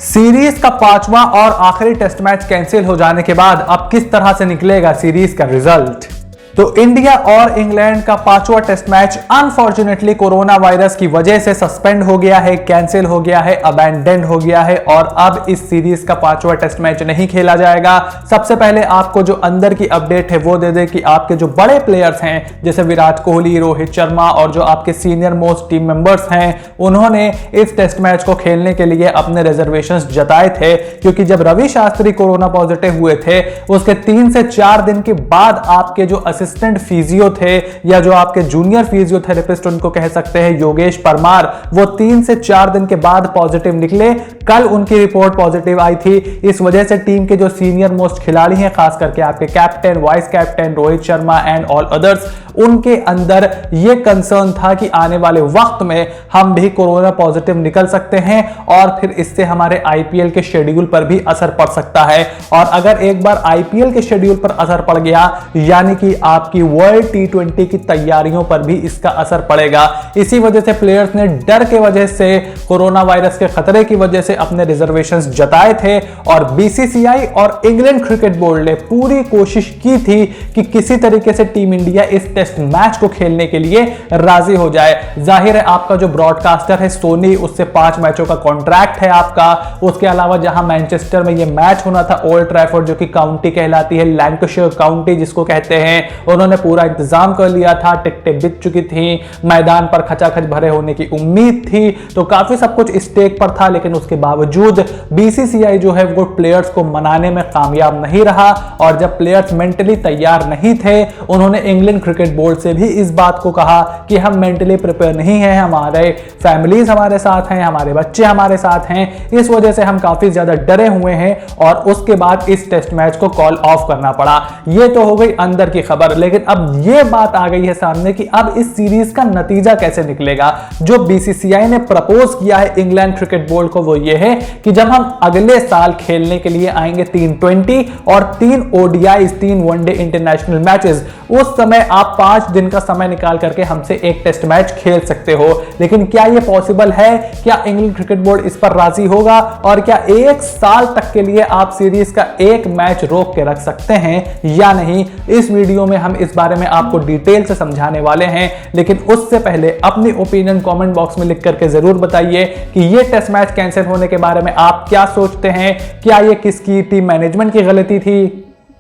Series का पांचवा और आखिरी टेस्ट मैच कैंसिल हो जाने के बाद अब किस तरह से निकलेगा सीरीज का रिजल्ट। तो इंडिया और इंग्लैंड का पांचवा test match unfortunately corona virus की वजह से सस्पेंड हो गया है, कैंसिल हो गया है, अबैंडन हो गया है और अब इस सीरीज का पांचवा टेस्ट मैच नहीं खेला जाएगा। सबसे पहले आपको जो अंदर की अपडेट है वो दे दे कि आपके जो बड़े प्लेयर्स हैं जैसे विराट कोहली, रोहित शर्मा और जो आपके सीनियर मोस्ट टीम मेंबर्स हैं उन्होंने इस टेस्ट मैच को खेलने के लिए अपने रिजर्वेशंस जताए थे, क्योंकि जब रवि शास्त्री कोरोना पॉजिटिव हुए थे उसके 3 से 4 दिन के बाद आपके जो असिस्टेंट फिजियो थे या जो आपके जूनियर फिजियोथेरेपिस्ट उनको कह सकते हैं योगेश परमार, वो 3 से 4 दिन के बाद पॉजिटिव निकले। कल उनकी रिपोर्ट पॉजिटिव आई थी। इस वजह से टीम के जो सीनियर मोस्ट खिलाड़ी हैं, खास करके आपके captain, vice captain Rohit Sharma and all others, उनके अंदर यह कंसर्न था कि आने वाले वक्त में हम भी कोरोना पॉजिटिव निकल सकते हैं और फिर इससे हमारे आईपीएल के शेड्यूल पर भी असर पड़ सकता है। और अगर एक बार आईपीएल के शेड्यूल पर असर पड़ गया यानी कि आपकी वर्ल्ड टी20 की तैयारियों पर भी इसका असर पड़ेगा। इसी वजह से प्लेयर्स ने डर के वजह से, कोरोना वायरस के खतरे की वजह से अपने रिजर्वेशंस जताए थे और बीसीसीआई और इंग्लैंड क्रिकेट बोर्ड ने पूरी कोशिश की थी कि किसी तरीके से टीम इंडिया इस टेस्ट मैच को खेलने के लिए राजी हो जाए। जाहिर है आपका जो ब्रॉडकास्टर है सोनी, उससे 5 मैचों का कॉन्ट्रैक्ट है आपका। उसके अलावा जहां मैनचेस्टर में यह मैच होना था, ओल्ड ट्रैफोर्ड जो कि काउंटी कहलाती है, लैंकाशायर काउंटी जिसको कहते हैं, उन्होंने पूरा इंतजाम कर लिया था, टिकटें बिक चुकी थी, मैदान पर खचाखच भरे होने की उम्मीद थी, तो काफी सब कुछ स्टेक पर था। लेकिन उसके बावजूद बीसीसीआई जो है वो प्लेयर्स को मनाने में कामयाब नहीं रहा और जब प्लेयर्स मेंटली तैयार नहीं थे उन्होंने इंग्लैंड क्रिकेट बोर्ड से भी इस बात को कहा कि हम मेंटली प्रिपेयर नहीं हैं, हमारे फैमिलीज हमारे साथ हैं, हमारे बच्चे हमारे साथ हैं, इस वजह से हम काफी ज्यादा डरे हुए हैं और उसके बाद इस टेस्ट मैच को कॉल ऑफ करना पड़ा। ये तो हो गई अंदर की खबर, लेकिन अब यह बात आ गई है सामने कि अब इस सीरीज का नतीजा कैसे निकलेगा। जो बीसीसीआई ने प्रपोज किया है इंग्लैंड क्रिकेट बोर्ड को वो ये है कि जब हम अगले साल खेलने के लिए आएंगे 320 और 3 ओडीआई, 3 वनडे इंटरनेशनल मैचेस, उस समय आप 5 दिन का समय निकाल करके हमसे एक टेस्ट मैच खेल सकते हो। लेकिन क्या यह पॉसिबल है? क्या इंग्लैंड क्रिकेट बोर्ड इस पर राजी होगा? और क्या 1 साल तक के लिए आप सीरीज का एक मैच रोक के रख सकते हैं या नहीं? इस वीडियो में हम इस बारे में आपको डिटेल से समझाने वाले हैं, लेकिन उससे पहले अपनी ओपिनियन कमेंट बॉक्स में लिख करके जरूर बताइए कि यह टेस्ट मैच कैंसिल होने के बारे में आप क्या सोचते हैं। क्या यह किसकी टीम मैनेजमेंट की गलती थी?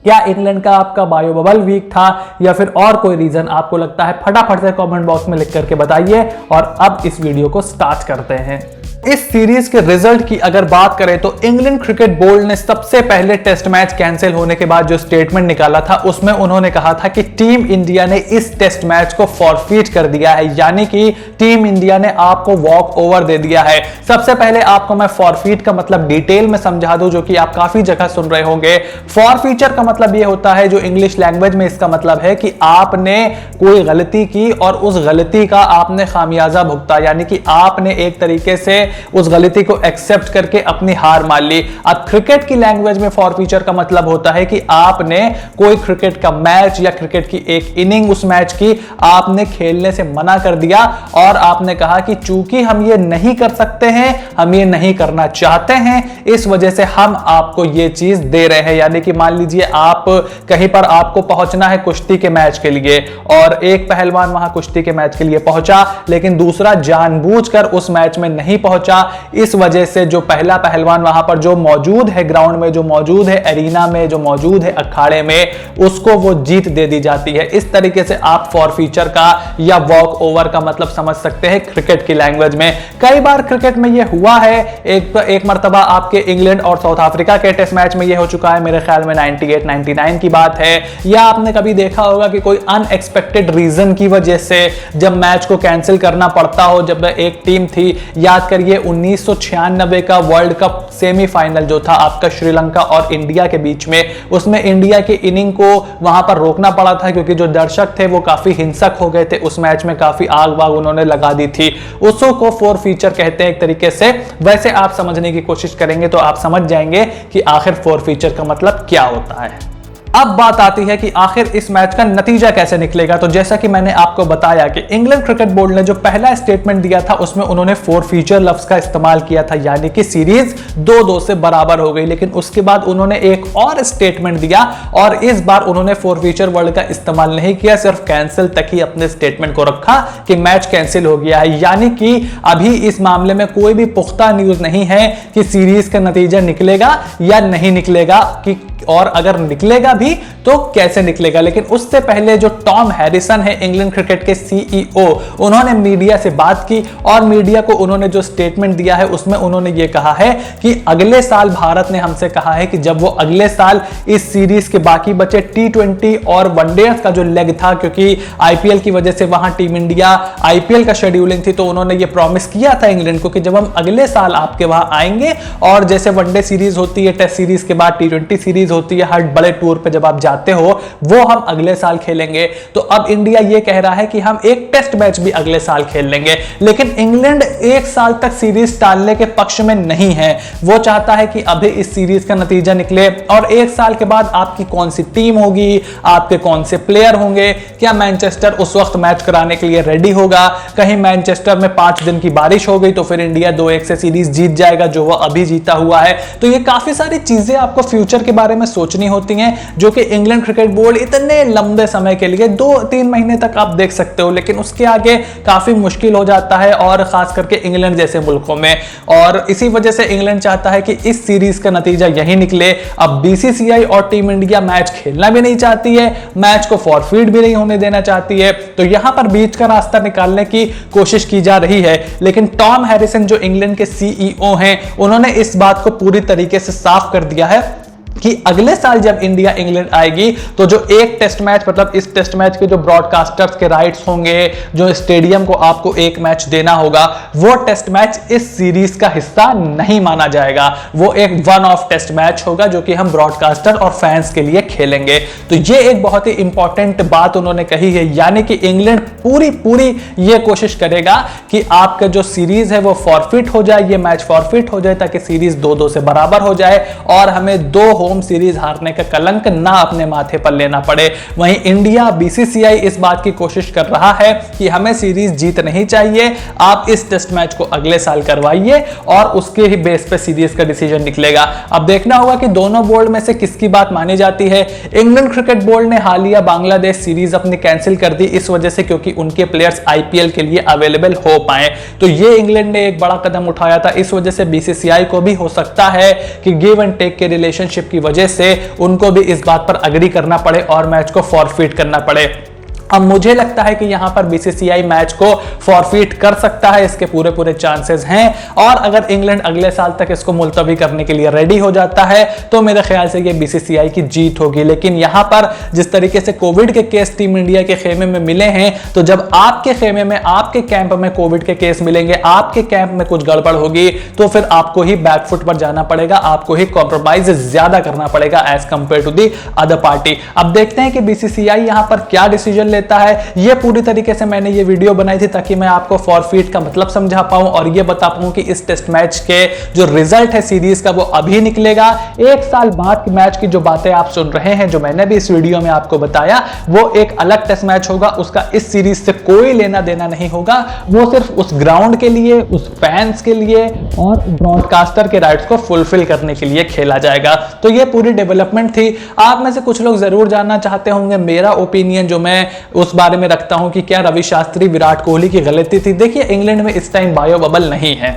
क्या इंग्लैंड का आपका बायो बबल वीक था या फिर और कोई रीजन आपको लगता है? फटाफट से कमेंट बॉक्स में लिख करके बताइए और अब इस वीडियो को स्टार्ट करते हैं। इस सीरीज के रिजल्ट की अगर बात करें तो इंग्लैंड क्रिकेट बोर्ड ने सबसे पहले टेस्ट मैच कैंसिल होने के बाद जो स्टेटमेंट निकाला था उसमें उन्होंने कहा था कि टीम इंडिया ने इस टेस्ट मैच को फॉरफीट कर दिया है, यानी कि टीम इंडिया ने आपको वॉक ओवर दे दिया है। सबसे पहले आपको मैं फॉरफीट का मतलब डिटेल में समझा दूं, जो कि आप काफी जगह सुन रहे होंगे। फॉरफीचर का मतलब यह होता है, जो इंग्लिश लैंग्वेज में इसका मतलब है कि आपने कोई गलती की और उस गलती का आपने खामियाजा भुगता, यानी कि आपने एक तरीके से उस गलती को एक्सेप्ट करके अपनी हार मान ली। अब क्रिकेट की लैंग्वेज में फॉरफीचर का मतलब होता है कि आपने कोई क्रिकेट का मैच या क्रिकेट की एक इनिंग, उस मैच की आपने खेलने से मना कर दिया और आपने कहा कि चूंकि हम ये नहीं कर सकते हैं, हम ये नहीं करना चाहते हैं, इस वजह से हम आपको ये चीज दे रहे हैं। यानी कि मान लीजिए आप कहीं पर आपको पहुंचना है कुश्ती के मैच के लिए और एक पहलवान वहां कुश्ती के मैच के लिए पहुंचा, लेकिन दूसरा जानबूझकर उस मैच में नहीं पहुंचा। इस वजह से जो पहला पहलवान वहां पर जो मौजूद है, ग्राउंड में जो मौजूद है, एरिना में जो मौजूद है, अखाड़े में, उसको वो जीत दे दी जाती है। इस तरीके से आप फॉरफीचर का या वॉक ओवर का मतलब समझ सकते हैं क्रिकेट की लैंग्वेज में। कई बार क्रिकेट में यह हुआ है, एक मर्तबा आपके इंग्लैंड और साउथ अफ्रीका के टेस्ट मैच में यह हो चुका है, मेरे ख्याल में 98-99 की बात है। या आपने कभी देखा होगा कि कोई अनएक्सपेक्टेड रीजन की वजह से जब मैच को कैंसिल करना पड़ता हो। जब एक टीम थी, याद करिए 1996 का वर्ल्ड कप सेमीफाइनल जो था आपका श्रीलंका और इंडिया के बीच में, उसमें इंडिया की इनिंग को वहां पर रोकना पड़ा था क्योंकि जो दर्शक थे वो काफी हिंसक हो गए थे। उस मैच में काफी आग वाग उन्होंने लगा दी थी। उसको फॉरफीचर कहते हैं एक तरीके से। वैसे आप समझने की कोशिश करेंगे तो आप समझ जाएंगे कि आखिर फॉरफीचर का मतलब क्या होता है। अब बात आती है कि आखिर इस मैच का नतीजा कैसे निकलेगा। तो जैसा कि मैंने आपको बताया कि इंग्लैंड क्रिकेट बोर्ड ने जो पहला स्टेटमेंट दिया था उसमें उन्होंने फॉरफीचर लफ्ज का इस्तेमाल किया था, यानी कि सीरीज 2-2 से बराबर हो गई। लेकिन उसके बाद उन्होंने एक और स्टेटमेंट दिया और इस बार उन्होंने फॉरफीचर वर्ड का इस्तेमाल नहीं किया, सिर्फ कैंसिल तक ही अपने स्टेटमेंट को रखा कि मैच कैंसिल हो गया है। यानी कि अभी इस मामले में कोई भी पुख्ता न्यूज नहीं है कि सीरीज का नतीजा निकलेगा या नहीं निकलेगा, कि और अगर निकलेगा भी तो कैसे निकलेगा। लेकिन उससे पहले जो टॉम हैरिसन है इंग्लैंड क्रिकेट के सीईओ, उन्होंने मीडिया से बात की और मीडिया को उन्होंने जो स्टेटमेंट दिया है उसमें उन्होंने ये कहा है कि अगले साल भारत ने हमसे कहा है कि जब वो अगले साल इस सीरीज के बाकी बचे T20 और वनडे का जो लेग था, क्योंकि आईपीएल की वजह से वहां टीम इंडिया आईपीएल का शेड्यूलिंग थी, तो उन्होंने ये प्रॉमिस किया था इंग्लैंड को कि जब हम अगले साल आपके वहां आएंगे और जैसे वनडे सीरीज होती है, टेस्ट सीरीज के बाद T20 सीरीज होती है, हर बड़े टूर पे जब आप जाते हो वो हम अगले साल खेलेंगे। तो अब इंडिया ये कह रहा है कि हम एक टेस्ट मैच भी अगले साल खेल लेंगे। लेकिन इंग्लैंड एक साल तक सीरीज टालने के पक्ष में नहीं है, वो चाहता है कि अभी इस सीरीज का नतीजा निकले और एक साल के बाद आपकी कौन सी टीम होगी, आपके कौन से प्लेयर होंगे, क्या मैनचेस्टर उस वक्त मैच कराने के लिए रेडी होगा, कहीं मैनचेस्टर में 5 दिन की बारिश हो गई तो फिर इंडिया 2-1 से सीरीज जीत जाएगा जो वो अभी जीता हुआ है। तो ये काफी सारी चीजें आपको फ्यूचर के बारे में सोचनी होती हैं, जो कि इंग्लैंड क्रिकेट बोर्ड इतने लंबे समय के लिए 2-3 महीने तक आप देख सकते हो, लेकिन उसके आगे काफी मुश्किल हो जाता है और खास करके इंग्लैंड जैसे मुल्कों में। और इसी वजह से इंग्लैंड चाहता है कि इस सीरीज का नतीजा यही निकले। अब बीसीसीआई और टीम इंडिया मैच खेलना भी नहीं चाहती है, मैच को फॉरफीट भी नहीं होने देना चाहती है, तो यहां पर बीच का रास्ता निकालने की कोशिश की जा रही है। लेकिन टॉम हैरिसन जो इंग्लैंड के सीईओ हैं, उन्होंने इस बात को पूरी तरीके से साफ कर दिया है कि अगले साल जब इंडिया इंग्लैंड आएगी तो जो एक टेस्ट मैच, मतलब इस टेस्ट मैच के जो ब्रॉडकास्टर्स के राइट्स होंगे, जो स्टेडियम को आपको एक मैच देना होगा, वो टेस्ट मैच इस सीरीज का हिस्सा नहीं माना जाएगा। वो एक वन ऑफ टेस्ट मैच होगा जो कि हम ब्रॉडकास्टर और फैंस के लिए खेलेंगे। तो ये एक बहुत ही इंपॉर्टेंट बात उन्होंने कही है, यानी कि इंग्लैंड पूरी ये कोशिश करेगा कि आपका जो सीरीज है वो फॉरफिट हो जाए, ये मैच फॉरफिट हो जाए ताकि सीरीज 2-2 से बराबर हो जाए और हमें 2 होम सीरीज हारने का कलंक ना अपने माथे पर लेना पड़े। वहीं इंडिया, बीसीसीआई इस बात की कोशिश कर रहा है कि हमें सीरीज जीत नहीं चाहिए, आप इस टेस्ट मैच को अगले साल करवाइए और उसके ही बेस पे सीरीज का डिसीजन निकलेगा। अब देखना होगा कि दोनों बोर्ड में से किसकी बात मानी जाती है। इंग्लैंड क्रिकेट बोर्ड ने हालिया बांग्लादेश सीरीज अपनी कैंसिल कर दी इस वजह से क्योंकि उनके प्लेयर्स आईपीएल के लिए अवेलेबल हो पाए। तो ये इंग्लैंड ने एक बड़ा कदम उठाया था, इस वजह से बीसीसीआई को भी हो सकता है कि गिव एंड टेक के रिलेशनशिप की वजह से उनको भी इस बात पर अग्री करना पड़े और मैच को फॉरफिट करना पड़े। अब मुझे लगता है कि यहां पर बीसीसीआई मैच को फॉरफिट कर सकता है, इसके पूरे चांसेस हैं। और अगर इंग्लैंड अगले साल तक इसको मुलतवी करने के लिए रेडी हो जाता है तो मेरे ख्याल से ये बीसीसीआई की जीत होगी। लेकिन यहां पर जिस तरीके से कोविड के केस टीम इंडिया के खेमे में मिले हैं, तो जब आपके खेमे में, आपके कैंप में कोविड के केस मिलेंगे, आपके कैंप में कुछ गड़बड़ होगी, तो फिर आपको ही बैकफुट पर जाना पड़ेगा, आपको ही कॉम्प्रोमाइज ज्यादा करना पड़ेगा as compared to the other party. अब देखते हैं कि बीसीसीआई यहां पर क्या डिसीजन लेता है। ये पूरी तरीके से मैंने ये वीडियो बनाई थी ताकि मैं आपको फॉरफिट का मतलब समझा पाऊं और ये बता पाऊं कि इस टेस्ट मैच के जो रिजल्ट है सीरीज का वो अभी निकलेगा। एक साल बाद मैच की जो बातें आप सुन रहे हैं, जो मैंने भी इस वीडियो में आपको बताया, वो एक अलग टेस्ट मैच होगा, उसका इस सीरीज से कोई लेना देना नहीं होगा। वो सिर्फ उस ग्राउंड के लिए, उस फैंस के लिए और ब्रॉडकास्टर के राइट्स को फुलफिल करने के लिए खेला जाएगा। तो ये पूरी डेवलपमेंट थी। आप में से कुछ लोग जरूर जानना चाहते होंगे मेरा ओपिनियन जो मैं उस बारे में रखता हूं कि क्या रवि शास्त्री, विराट कोहली की गलती थी। देखिए, इंग्लैंड में इस टाइम बायो बबल नहीं है,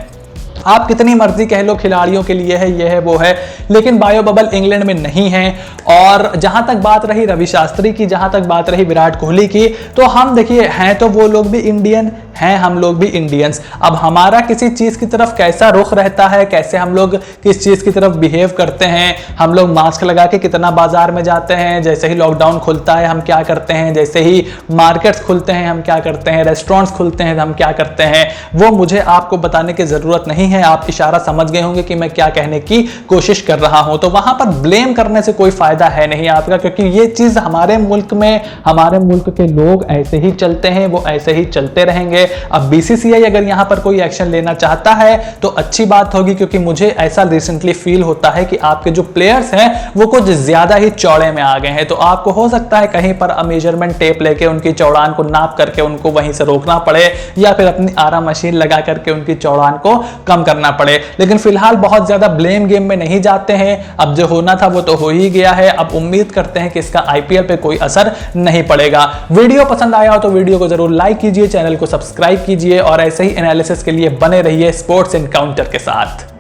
आप कितनी मर्जी कह लो खिलाड़ियों के लिए है, ये है वो है, लेकिन बायो बबल इंग्लैंड में नहीं है। और जहां तक बात रही रवि शास्त्री की, जहां तक बात रही विराट कोहली की, तो हम देखिए हैं तो वो लोग भी इंडियन हैं, हम लोग भी इंडियंस। अब हमारा किसी चीज की तरफ कैसा रुख रहता है, कैसे हम लोग किस चीज की तरफ बिहेव करते हैं, हम लोग मास्क लगा के कितना बाजार में जाते हैं, जैसे ही लॉकडाउन खुलता है हम क्या करते हैं, जैसे ही मार्केट्स खुलते हैं हम क्या करते हैं, रेस्टोरेंट्स खुलते हैं हम क्या करते हैं, वो मुझे आपको बताने की जरूरत नहीं है। आप इशारा समझ गए होंगे कि मैं क्या कहने की कोशिश कर रहा हूं। तो वहां पर ब्लेम करने से कोई फायदा है नहीं आपका, क्योंकि ये चीज हमारे मुल्क में, हमारे मुल्क के लोग ऐसे ही चलते हैं, वो ऐसे ही चलते रहेंगे। अब बीसीसीआई अगर यहां पर कोई एक्शन लेना चाहता है तो अच्छी बात होगी, क्योंकि मुझे ऐसा रिसेंटली फील होता है कि आपके जो प्लेयर्स हैं वो कुछ ज्यादा ही चौड़े में आ गए हैं। तो आपको हो सकता है कहीं पर मेजरमेंट टेप लेके उनकी चौड़ान को नाप करके उनको वहीं से रोकना पड़े, या फिर अपनी आरा मशीन लगा करके उनकी चौड़ान को कम करना पड़े। लेकिन फिलहाल बहुत ज्यादा ब्लेम गेम में नहीं जाते हैं, अब जो होना था वो तो हो ही गया है। अब उम्मीद करते हैं कि इसका आईपीएल पे कोई असर नहीं पड़ेगा। वीडियो पसंद आया हो तो वीडियो को जरूर लाइक कीजिए, चैनल को सब्सक्राइब कीजिए और ऐसे ही एनालिसिस के लिए बने रहिए स्पोर्ट्स एनकाउंटर के साथ।